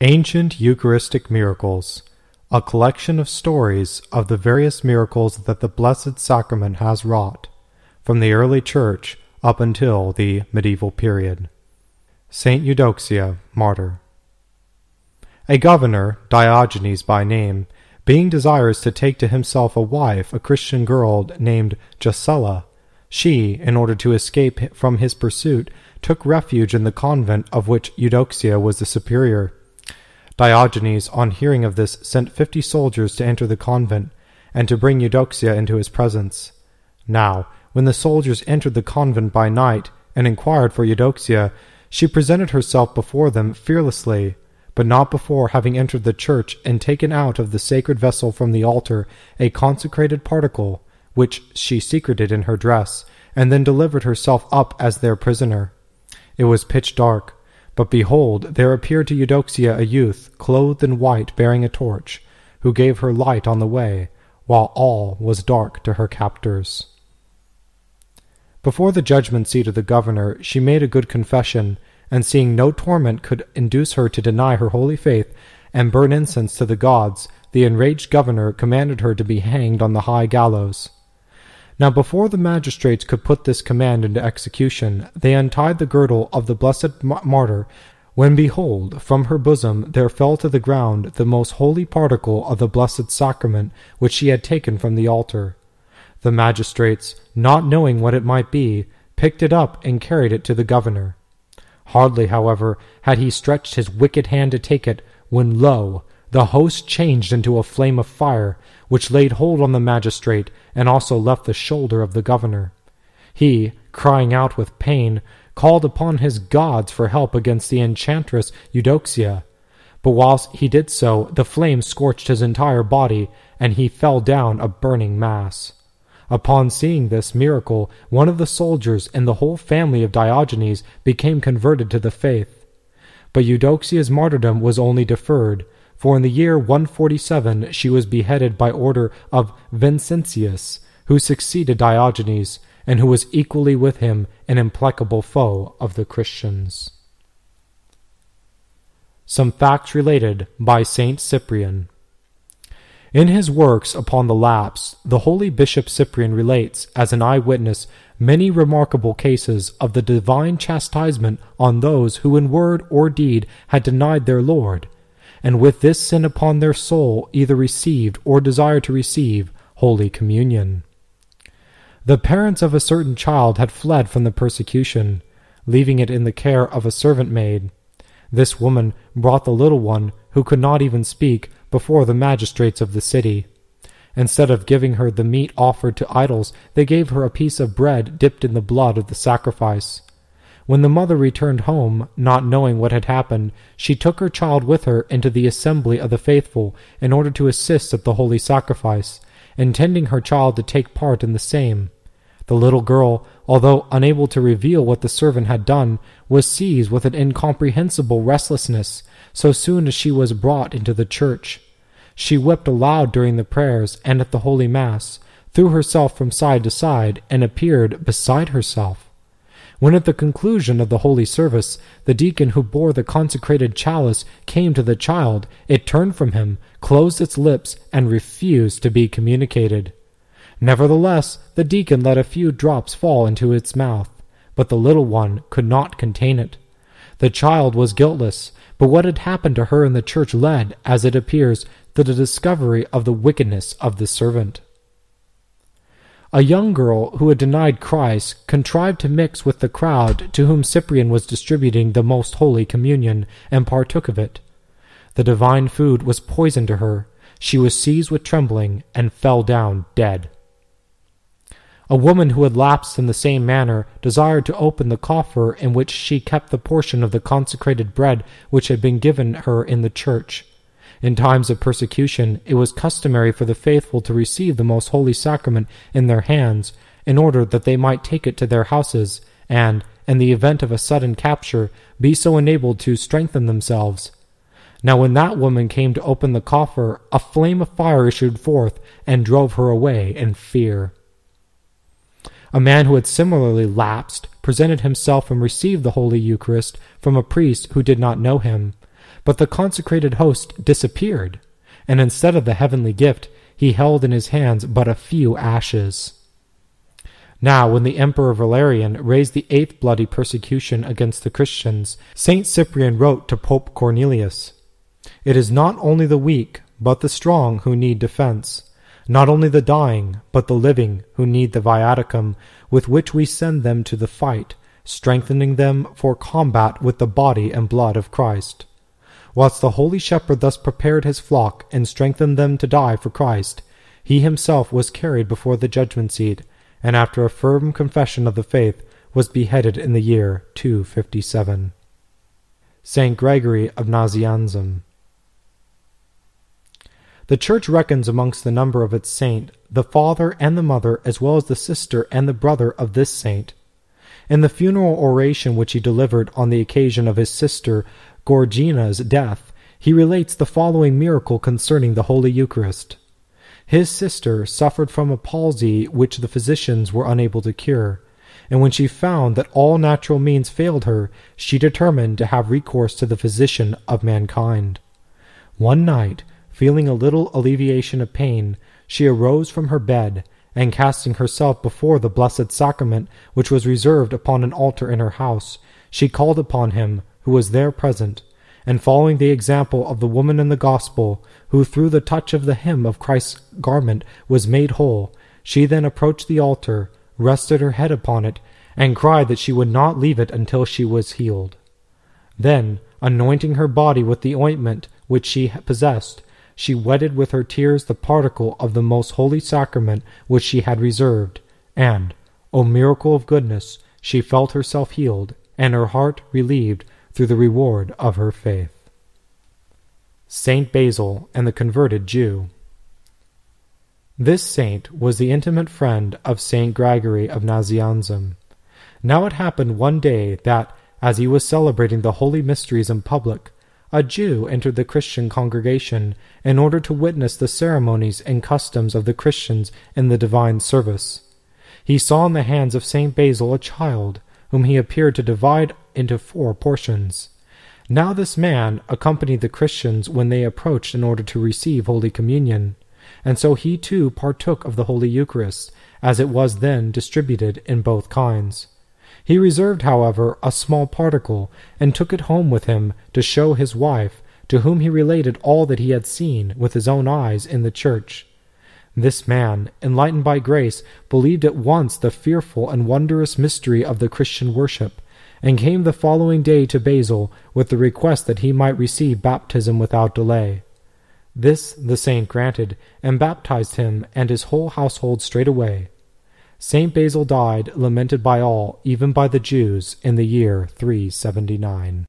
Ancient Eucharistic Miracles, a collection of stories of the various miracles that the Blessed Sacrament has wrought, from the early Church up until the medieval period. Saint Eudoxia, Martyr. A governor, Diogenes by name, being desirous to take to himself a wife, a Christian girl named Jacella, she, in order to escape from his pursuit, took refuge in the convent of which Eudoxia was the superior. Diogenes, on hearing of this, sent 50 soldiers to enter the convent, and to bring Eudoxia into his presence. Now, when the soldiers entered the convent by night, and inquired for Eudoxia, she presented herself before them fearlessly, but not before having entered the church and taken out of the sacred vessel from the altar a consecrated particle, which she secreted in her dress, and then delivered herself up as their prisoner. It was pitch dark, but behold, there appeared to Eudoxia a youth, clothed in white, bearing a torch, who gave her light on the way, while all was dark to her captors. Before the judgment seat of the governor, she made a good confession, and seeing no torment could induce her to deny her holy faith and burn incense to the gods, the enraged governor commanded her to be hanged on the high gallows. Now before the magistrates could put this command into execution, they untied the girdle of the blessed martyr, when behold, from her bosom there fell to the ground the most holy particle of the blessed sacrament which she had taken from the altar. The magistrates, not knowing what it might be, picked it up and carried it to the governor. Hardly, however, had he stretched his wicked hand to take it, when lo! The host changed into a flame of fire, which laid hold on the magistrate, and also left the shoulder of the governor. He, crying out with pain, called upon his gods for help against the enchantress Eudoxia. But whilst he did so, the flame scorched his entire body, and he fell down a burning mass. Upon seeing this miracle, one of the soldiers and the whole family of Diogenes became converted to the faith. But Eudoxia's martyrdom was only deferred, for in the year 147 she was beheaded by order of Vincentius, who succeeded Diogenes, and who was equally with him an implacable foe of the Christians. Some facts related by Saint Cyprian. In his works upon the lapse, the holy Bishop Cyprian relates, as an eyewitness, many remarkable cases of the divine chastisement on those who in word or deed had denied their Lord, and with this sin upon their soul either received or desired to receive Holy Communion. The parents of a certain child had fled from the persecution, leaving it in the care of a servant maid. This woman brought the little one, who could not even speak, before the magistrates of the city. Instead of giving her the meat offered to idols, they gave her a piece of bread dipped in the blood of the sacrifice. When the mother returned home, not knowing what had happened, she took her child with her into the assembly of the faithful in order to assist at the holy sacrifice, intending her child to take part in the same. The little girl, although unable to reveal what the servant had done, was seized with an incomprehensible restlessness so soon as she was brought into the church. She wept aloud during the prayers and at the Holy Mass, threw herself from side to side, and appeared beside herself. When at the conclusion of the holy service, the deacon who bore the consecrated chalice came to the child, it turned from him, closed its lips, and refused to be communicated. Nevertheless, the deacon let a few drops fall into its mouth, but the little one could not contain it. The child was guiltless, but what had happened to her in the church led, as it appears, to the discovery of the wickedness of the servant. A young girl who had denied Christ contrived to mix with the crowd to whom Cyprian was distributing the most holy communion, and partook of it. The divine food was poison to her. She was seized with trembling, and fell down dead. A woman who had lapsed in the same manner desired to open the coffer in which she kept the portion of the consecrated bread which had been given her in the church. In times of persecution, it was customary for the faithful to receive the most holy sacrament in their hands, in order that they might take it to their houses, and, in the event of a sudden capture, be so enabled to strengthen themselves. Now when that woman came to open the coffer, a flame of fire issued forth, and drove her away in fear. A man who had similarly lapsed presented himself and received the Holy Eucharist from a priest who did not know him. But the consecrated host disappeared, and instead of the heavenly gift, he held in his hands but a few ashes. Now, when the Emperor Valerian raised the 8th bloody persecution against the Christians, St. Cyprian wrote to Pope Cornelius, "It is not only the weak, but the strong who need defense, not only the dying, but the living who need the viaticum with which we send them to the fight, strengthening them for combat with the body and blood of Christ." Whilst the Holy Shepherd thus prepared his flock and strengthened them to die for Christ, he himself was carried before the judgment seat, and after a firm confession of the faith, was beheaded in the year 257. St. Gregory of Nazianzum. The Church reckons amongst the number of its saint the father and the mother, as well as the sister and the brother of this saint. In the funeral oration which he delivered on the occasion of his sister Gorgina's death, he relates the following miracle concerning the Holy Eucharist. His sister suffered from a palsy which the physicians were unable to cure, and when she found that all natural means failed her, she determined to have recourse to the physician of mankind. One night, feeling a little alleviation of pain, she arose from her bed, and casting herself before the Blessed Sacrament, which was reserved upon an altar in her house, she called upon him who was there present, and following the example of the woman in the Gospel, who through the touch of the hem of Christ's garment was made whole, she then approached the altar, rested her head upon it, and cried that she would not leave it until she was healed. Then, anointing her body with the ointment which she possessed, she wetted with her tears the particle of the most holy sacrament which she had reserved, and, O miracle of goodness, she felt herself healed, and her heart relieved through the reward of her faith. Saint Basil and the converted Jew. This saint was the intimate friend of Saint Gregory of Nazianzum. Now it happened one day that, as he was celebrating the holy mysteries in public, a Jew entered the Christian congregation in order to witness the ceremonies and customs of the Christians in the divine service. He saw in the hands of Saint Basil a child, whom he appeared to divide into 4 portions. Now this man accompanied the Christians when they approached in order to receive Holy Communion, and so he too partook of the Holy Eucharist, as it was then distributed in both kinds. He reserved, however, a small particle, and took it home with him to show his wife, to whom he related all that he had seen with his own eyes in the church. This man, enlightened by grace, believed at once the fearful and wondrous mystery of the Christian worship, and came the following day to Basil with the request that he might receive baptism without delay. This the saint granted, and baptized him and his whole household straightway. Saint Basil died, lamented by all, even by the Jews, in the year 379.